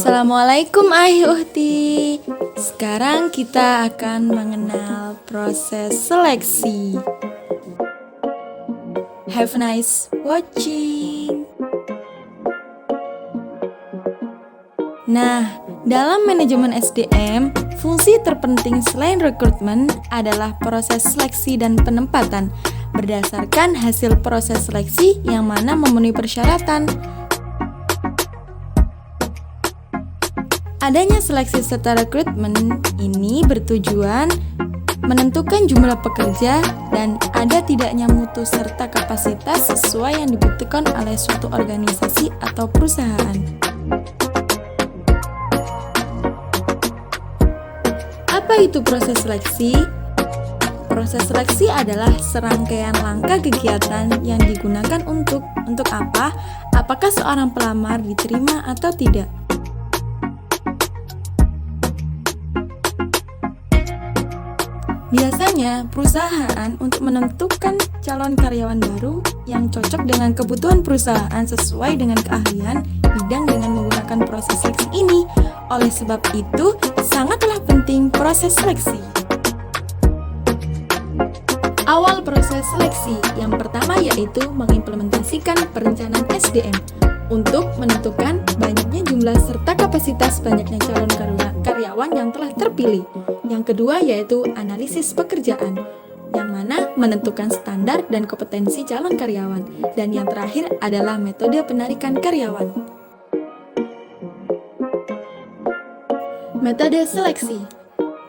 Assalamualaikum Ahi Uhti. Sekarang kita akan mengenal proses seleksi. Have a nice watching. Nah, dalam manajemen SDM, fungsi terpenting selain rekrutmen adalah proses seleksi dan penempatan berdasarkan hasil proses seleksi yang mana memenuhi persyaratan. Adanya seleksi serta rekrutmen ini bertujuan menentukan jumlah pekerja dan ada tidaknya mutu serta kapasitas sesuai yang dibutuhkan oleh suatu organisasi atau perusahaan. Apa itu proses seleksi? Proses seleksi adalah serangkaian langkah kegiatan yang digunakan untuk apa? Apakah seorang pelamar diterima atau tidak? Biasanya, perusahaan untuk menentukan calon karyawan baru yang cocok dengan kebutuhan perusahaan sesuai dengan keahlian bidang dengan menggunakan proses seleksi ini. Oleh sebab itu, sangatlah penting proses seleksi. Awal proses seleksi yang pertama yaitu mengimplementasikan perencanaan SDM untuk menentukan banyaknya jumlah serta kapasitas banyaknya calon karyawan yang telah terpilih. Yang kedua yaitu analisis pekerjaan, yang mana menentukan standar dan kompetensi calon karyawan. Dan yang terakhir adalah metode penarikan karyawan. Metode seleksi.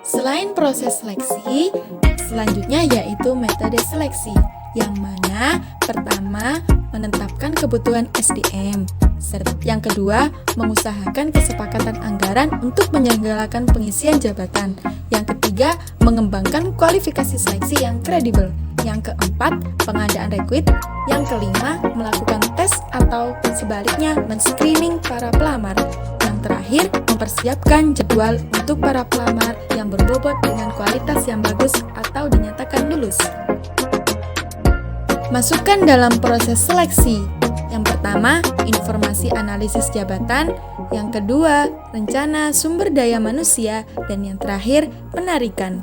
Selain proses seleksi, selanjutnya yaitu metode seleksi, yang mana pertama menetapkan kebutuhan SDM, yang kedua mengusahakan kesepakatan anggaran untuk menyelenggarakan pengisian jabatan, yang ketiga mengembangkan kualifikasi seleksi yang kredibel, yang keempat pengadaan rekrut, yang kelima melakukan tes atau sebaliknya men-screening para pelamar, yang terakhir mempersiapkan jadwal untuk para pelamar yang berbobot dengan kualitas yang bagus atau dinyatakan lulus. Masukkan dalam proses seleksi. Yang pertama, informasi analisis jabatan. Yang kedua, rencana sumber daya manusia. Dan yang terakhir, penarikan.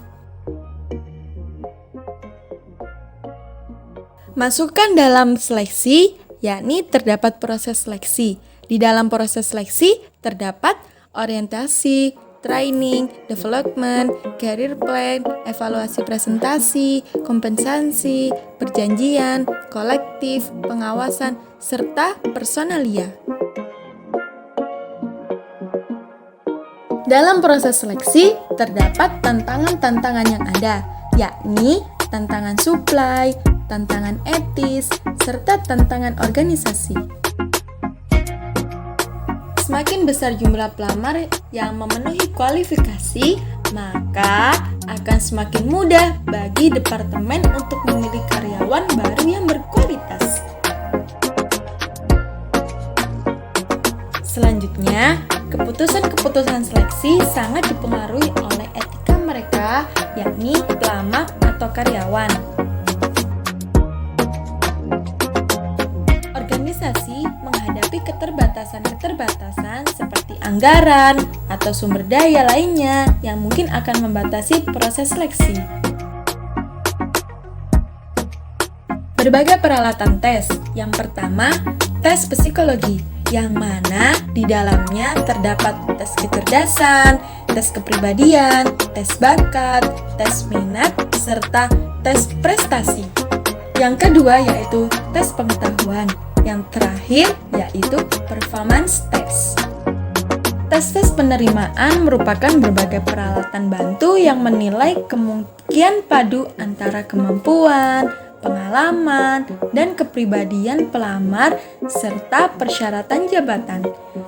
Masukkan dalam seleksi, yakni terdapat proses seleksi. Di dalam proses seleksi, terdapat orientasi, training, development, career plan, evaluasi presentasi, kompensasi, perjanjian, kolektif, pengawasan, serta personalia. Dalam proses seleksi, terdapat tantangan-tantangan yang ada, yakni tantangan supply, tantangan etis, serta tantangan organisasi. Semakin besar jumlah pelamar yang memenuhi kualifikasi, maka akan semakin mudah bagi departemen untuk memilih karyawan baru yang berkualitas. Selanjutnya, keputusan-keputusan seleksi sangat dipengaruhi oleh etika mereka, yakni pelamar atau karyawan. Organisasi menghadapi keterbatasan seperti anggaran atau sumber daya lainnya yang mungkin akan membatasi proses seleksi. Berbagai peralatan tes. Yang pertama, tes psikologi, yang mana di dalamnya terdapat tes kecerdasan, tes kepribadian, tes bakat, tes minat, serta tes prestasi. Yang kedua yaitu tes pengetahuan. Yang terakhir yaitu performance test. Tes-tes penerimaan merupakan berbagai peralatan bantu yang menilai kemungkinan padu antara kemampuan, pengalaman, dan kepribadian pelamar serta persyaratan jabatan.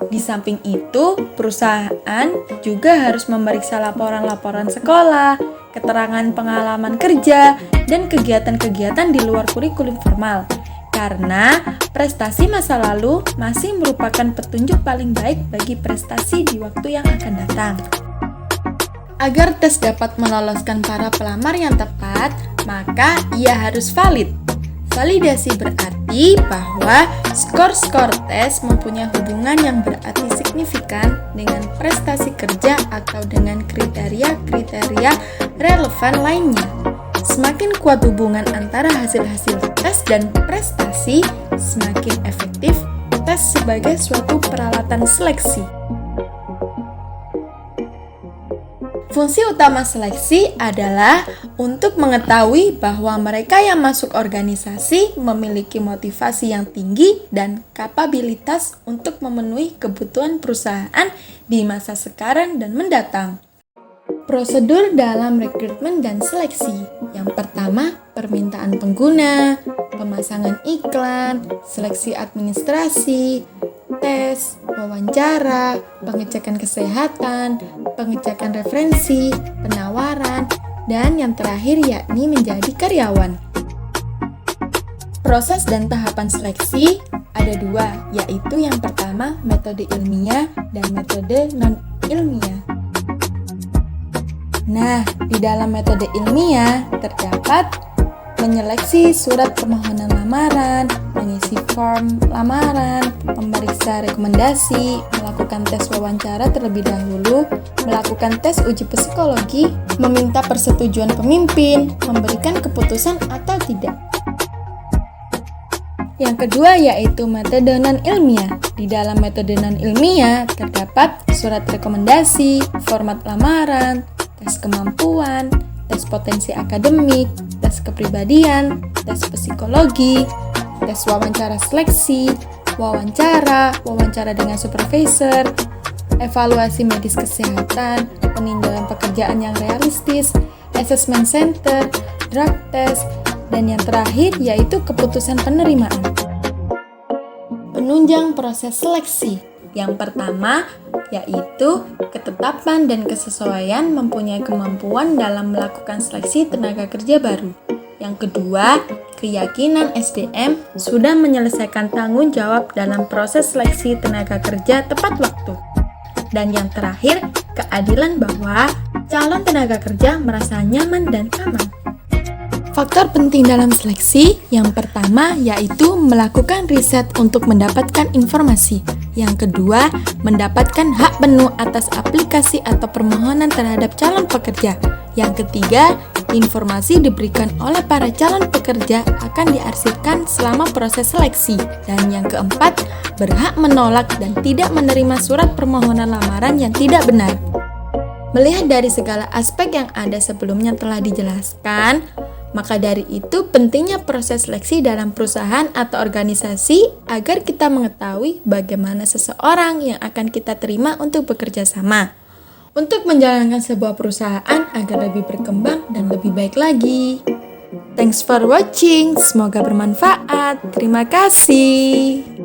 Di samping itu, perusahaan juga harus memeriksa laporan-laporan sekolah, keterangan pengalaman kerja, dan kegiatan-kegiatan di luar kurikulum formal. Karena prestasi masa lalu masih merupakan petunjuk paling baik bagi prestasi di waktu yang akan datang. Agar tes dapat meloloskan para pelamar yang tepat, maka ia harus valid. Validasi berarti mengerti bahwa skor-skor tes mempunyai hubungan yang berarti signifikan dengan prestasi kerja atau dengan kriteria-kriteria relevan lainnya. Semakin kuat hubungan antara hasil-hasil tes dan prestasi, semakin efektif tes sebagai suatu peralatan seleksi. Fungsi utama seleksi adalah untuk mengetahui bahwa mereka yang masuk organisasi memiliki motivasi yang tinggi dan kapabilitas untuk memenuhi kebutuhan perusahaan di masa sekarang dan mendatang. Prosedur dalam rekrutmen dan seleksi. Yang pertama, permintaan pengguna, pemasangan iklan, seleksi administrasi, tes, wawancara, pengecekan kesehatan, pengecekan referensi, penawaran, dan yang terakhir yakni menjadi karyawan. Proses dan tahapan seleksi ada dua, yaitu yang pertama metode ilmiah dan metode non-ilmiah. Nah, di dalam metode ilmiah terdapat menyeleksi surat permohonan lamaran, mengisi form lamaran, memeriksa rekomendasi, melakukan tes wawancara terlebih dahulu, melakukan tes uji psikologi, meminta persetujuan pemimpin, memberikan keputusan atau tidak. Yang kedua yaitu metode non-ilmiah. Di dalam metode non-ilmiah terdapat surat rekomendasi, format lamaran, tes kemampuan, tes potensi akademik, tes kepribadian, tes psikologi, tes wawancara seleksi, wawancara dengan supervisor, evaluasi medis kesehatan, peninjauan pekerjaan yang realistis, assessment center, drug test, dan yang terakhir yaitu keputusan penerimaan. Penunjang proses seleksi. Yang pertama yaitu ketetapan dan kesesuaian mempunyai kemampuan dalam melakukan seleksi tenaga kerja baru. Yang kedua, keyakinan SDM sudah menyelesaikan tanggung jawab dalam proses seleksi tenaga kerja tepat waktu. Dan yang terakhir, keadilan bahwa calon tenaga kerja merasa nyaman dan aman. Faktor penting dalam seleksi yang pertama yaitu melakukan riset untuk mendapatkan informasi. Yang kedua, mendapatkan hak penuh atas aplikasi atau permohonan terhadap calon pekerja. Yang ketiga, informasi diberikan oleh para calon pekerja akan diarsipkan selama proses seleksi. Dan yang keempat, berhak menolak dan tidak menerima surat permohonan lamaran yang tidak benar. Melihat dari segala aspek yang ada sebelumnya telah dijelaskan, maka dari itu pentingnya proses seleksi dalam perusahaan atau organisasi agar kita mengetahui bagaimana seseorang yang akan kita terima untuk bekerja sama. Untuk menjalankan sebuah perusahaan agar lebih berkembang dan lebih baik lagi. Thanks for watching, semoga bermanfaat. Terima kasih.